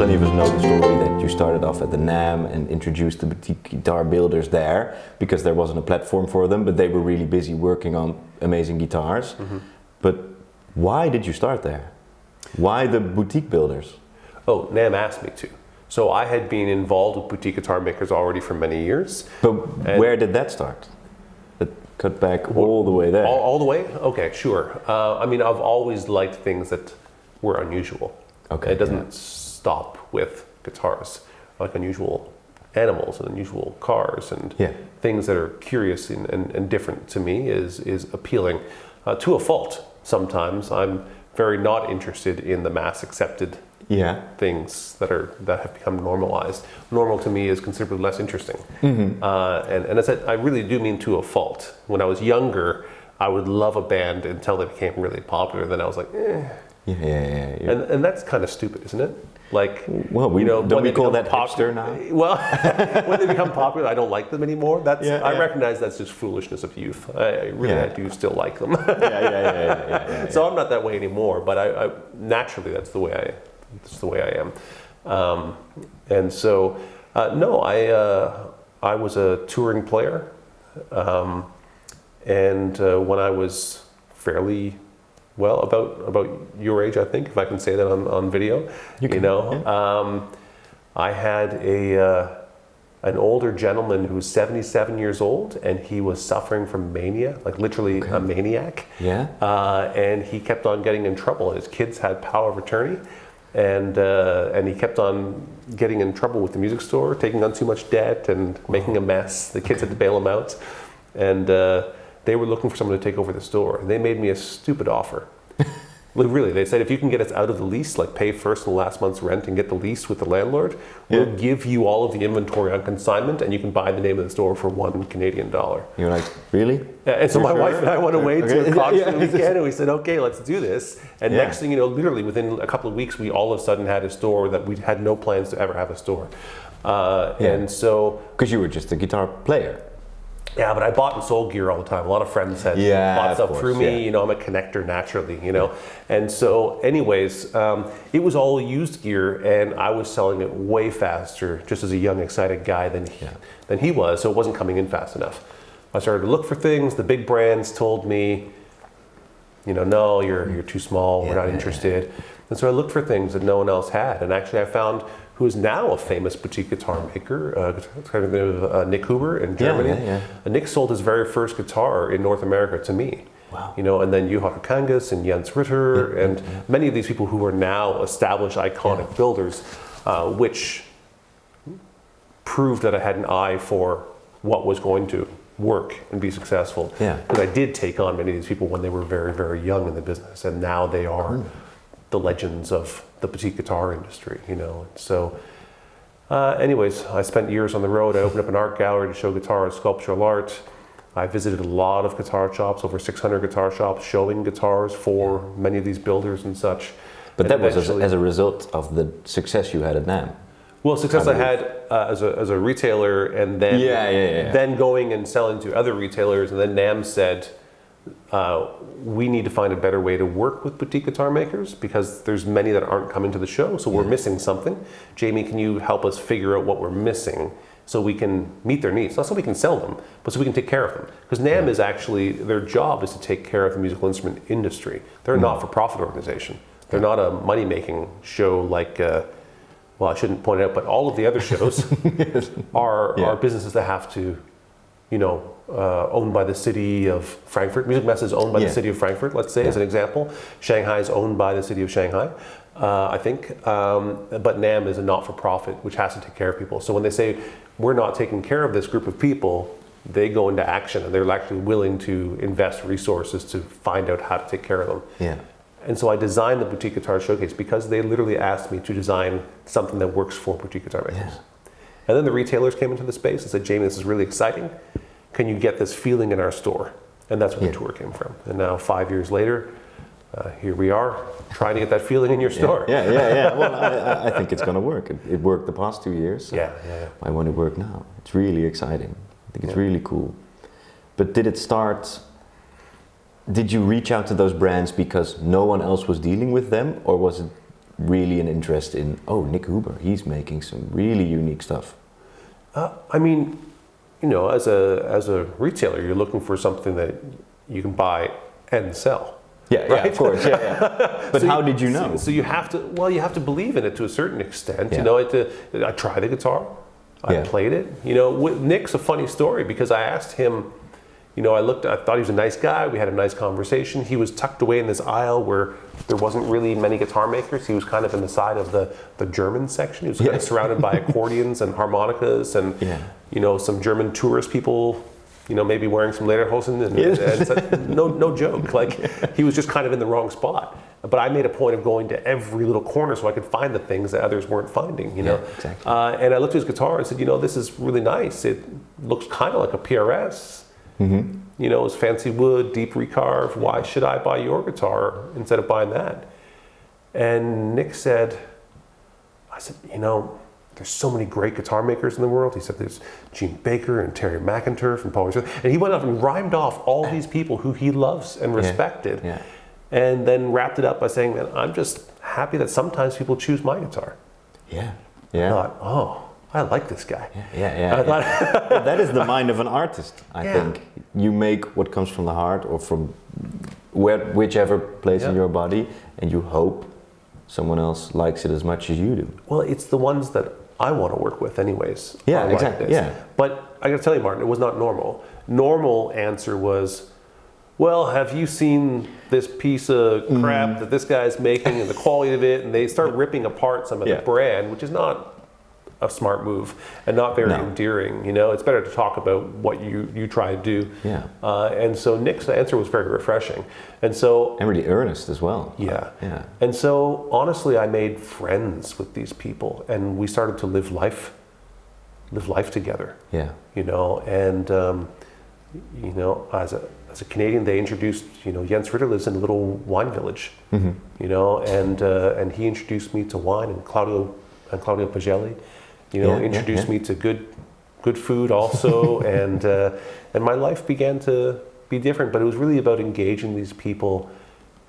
plenty of us know the story that you started off at the NAMM and introduced the boutique guitar builders there because there wasn't a platform for them, but they were really busy working on amazing guitars. But why did you start there? Why the boutique builders? Oh, NAMM asked me to. So I had been involved with boutique guitar makers already for many years. But where did that start? It cut back all the way there. All the way? Okay, sure. I mean, I've always liked things that were unusual. Okay. It doesn't stop with guitars. I like unusual animals and unusual cars and things that are curious and different to me is appealing to a fault. Sometimes I'm very not interested in the mass accepted things that have become normalized. Normal to me is considerably less interesting. And I said, I really do mean to a fault. When I was younger, I would love a band until they became really popular. Then I was like, eh. And that's kind of stupid, isn't it? Like, well, don't we call that hipster now? Well, when they become popular, I don't like them anymore. I recognize that's just foolishness of youth. I do still like them. So I'm not that way anymore. But I naturally that's the way I am. And so no, I was a touring player, and when I was fairly about your age, I think, if I can say that on video. I had an older gentleman who was 77 years old, and he was suffering from mania, like literally a maniac. And he kept on getting in trouble. His kids had power of attorney, and he kept on getting in trouble with the music store, taking on too much debt and making a mess. The kids had to bail him out, and they were looking for someone to take over the store. They made me a stupid offer. Really, they said, if you can get us out of the lease, like pay first and last month's rent and get the lease with the landlord, we'll give you all of the inventory on consignment and you can buy the name of the store for $1 Canadian. You're like, really? And so my wife and I went away to a concert weekend and we said, okay, let's do this. And next thing you know, literally within a couple of weeks, we all of a sudden had a store that we had no plans to ever have a store. And so... Because you were just a guitar player. Yeah, but I bought and sold gear all the time. A lot of friends had bought stuff through me. I'm a connector naturally, And so anyways, it was all used gear and I was selling it way faster just as a young, excited guy than he was. So it wasn't coming in fast enough. I started to look for things. The big brands told me, no, you're too small. We're not interested. And so I looked for things that no one else had. And actually I found who is now a famous boutique guitar maker, Nick Huber in Germany. Nick sold his very first guitar in North America to me. Wow. And then Juha Kangas and Jens Ritter and many of these people who are now established iconic builders, which proved that I had an eye for what was going to work and be successful. Because I did take on many of these people when they were very, very young in the business, and now they are the legends of the boutique guitar industry, So anyways, I spent years on the road. I opened up an art gallery to show guitar, sculptural art. I visited a lot of guitar shops, over 600 guitar shops, showing guitars for many of these builders and such. But that was as a result of the success you had at NAMM. Well, success I had as a retailer, and then then going and selling to other retailers, and then NAMM said, we need to find a better way to work with boutique guitar makers because there's many that aren't coming to the show, so we're missing something. Jamie, can you help us figure out what we're missing so we can meet their needs? Not so we can sell them, but so we can take care of them. Because NAMM is actually, their job is to take care of the musical instrument industry. They're a not-for-profit organization. They're not a money-making show like, well, I shouldn't point it out, but all of the other shows are businesses that have to, owned by the city of Frankfurt. Music Mess is owned by the city of Frankfurt, let's say, as an example. Shanghai is owned by the city of Shanghai, I think. But NAMM is a not-for-profit, which has to take care of people. So when they say, we're not taking care of this group of people, they go into action, and they're actually willing to invest resources to find out how to take care of them. And so I designed the Boutique Guitar Showcase because they literally asked me to design something that works for boutique guitar makers. And then the retailers came into the space and said, Jamie, this is really exciting. Can you get this feeling in our store? And that's where the tour came from. And now 5 years later, here we are trying to get that feeling in your store. Well, I think it's going to work. It worked the past 2 years. So I want to work now. It's really exciting. I think it's really cool. But did you reach out to those brands because no one else was dealing with them, or was it really an interest in, oh, Nick Huber, he's making some really unique stuff? I mean, you know, as a retailer, you're looking for something that you can buy and sell. Yeah, right? Yeah, of course, yeah. But so how did you know? So you have to believe in it to a certain extent. Yeah. You know, I tried the guitar, I played it. You know, Nick's a funny story because I asked him, you know, I thought he was a nice guy. We had a nice conversation. He was tucked away in this aisle where there wasn't really many guitar makers. He was kind of in the side of the German section. He was kind of surrounded by accordions and harmonicas and, you know, some German tourist people, you know, maybe wearing some lederhosen and no joke. Like, he was just kind of in the wrong spot. But I made a point of going to every little corner so I could find the things that others weren't finding, you know. Yeah, exactly. And I looked at his guitar and said, you know, this is really nice. It looks kind of like a PRS. Mm-hmm. You know, it's fancy wood, deep recarve. Why should I buy your guitar instead of buying that? And Nick said, I said, you know, there's so many great guitar makers in the world. He said there's Gene Baker and Terry McIntyre and Paul. And he went up and rhymed off all these people who he loves and respected. Yeah. And then wrapped it up by saying, man, I'm just happy that sometimes people choose my guitar. Yeah. Yeah. I thought, oh, I like this guy. Yeah. Well, that is the mind of an artist, I think. You make what comes from the heart or from whichever place in your body, and you hope someone else likes it as much as you do. Well, it's the ones that I want to work with anyways. Yeah, exactly. Like yeah. But I got to tell you, Martin, it was not normal. Normal answer was, well, have you seen this piece of crap that this guy's making and the quality of it? And they start ripping apart some of the brand, which is not a smart move and not very endearing. You know, it's better to talk about what you try to do. Yeah. And so Nick's answer was very refreshing. And really earnest as well. Yeah. And so honestly, I made friends with these people and we started to live life together. Yeah. You know, and you know, as a Canadian, they introduced, you know, Jens Ritter lives in a little wine village, you know, and he introduced me to wine, and Claudio Pagelli, you know, introduced me to good food also, and my life began to be different. But it was really about engaging these people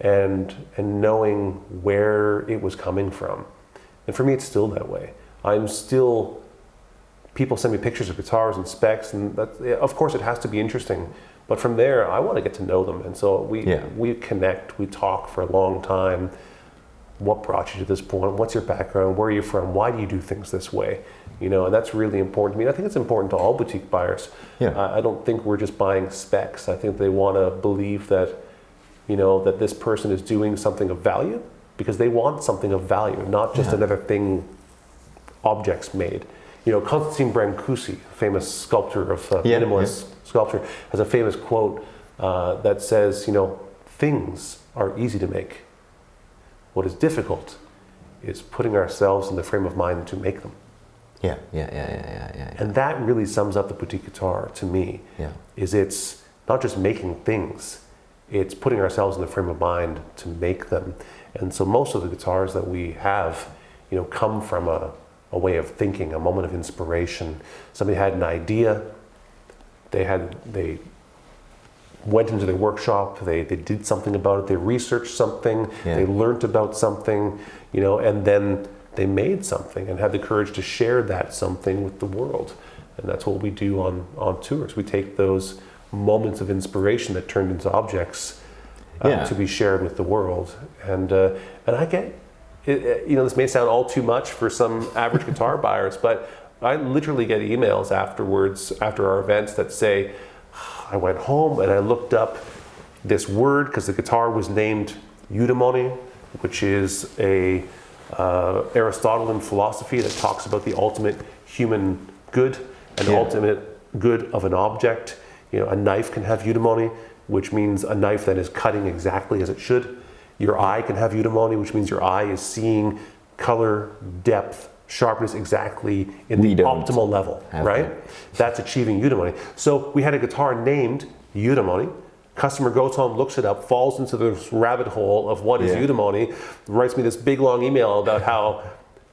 and knowing where it was coming from. And for me, it's still that way. People send me pictures of guitars and specs, and of course it has to be interesting. But from there, I want to get to know them, and so we connect, we talk for a long time. What brought you to this point? What's your background? Where are you from? Why do you do things this way? You know, and that's really important to me. I think it's important to all boutique buyers. Yeah. I don't think we're just buying specs. I think they want to believe that, you know, that this person is doing something of value because they want something of value, not just another thing, objects made. You know, Konstantin Brancusi, famous sculptor of minimalist sculpture, has a famous quote that says, you know, things are easy to make. What is difficult is putting ourselves in the frame of mind to make them. Yeah. And that really sums up the boutique guitar to me. Yeah. Is it's not just making things, it's putting ourselves in the frame of mind to make them. And so most of the guitars that we have, you know, come from a way of thinking, a moment of inspiration. Somebody had an idea, they went into their workshop, they did something about it, they researched something, they learned about something, you know, and then they made something and had the courage to share that something with the world. And that's what we do on tours. We take those moments of inspiration that turned into objects to be shared with the world. And I get, you know, this may sound all too much for some average guitar buyers, but I literally get emails afterwards, after our events, that say, I went home and I looked up this word because the guitar was named Uterimony, which is a Aristotelian philosophy that talks about the ultimate human good and the ultimate good of an object. You know, a knife can have eudaimonia, which means a knife that is cutting exactly as it should. Your eye can have eudaimonia, which means your eye is seeing color, depth, sharpness exactly in the optimal level, right? That's achieving eudaimonia. So we had a guitar named Uterimony. Customer goes home, looks it up, falls into this rabbit hole of what is Uterimony, writes me this big long email about how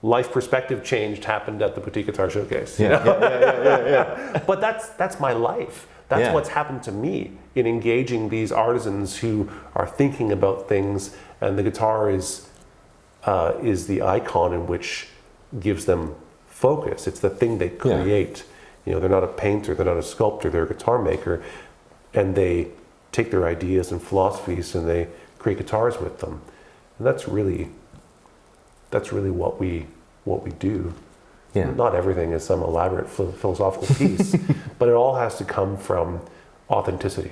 life perspective change happened at the Boutique Guitar Showcase. But that's my life. That's what's happened to me in engaging these artisans who are thinking about things, and the guitar is is the icon in which gives them focus. It's the thing they create. You know, they're not a painter, they're not a sculptor, they're a guitar maker, and they take their ideas and philosophies and they create guitars with them. And that's really what we do. Yeah. Not everything is some elaborate philosophical piece, but it all has to come from authenticity.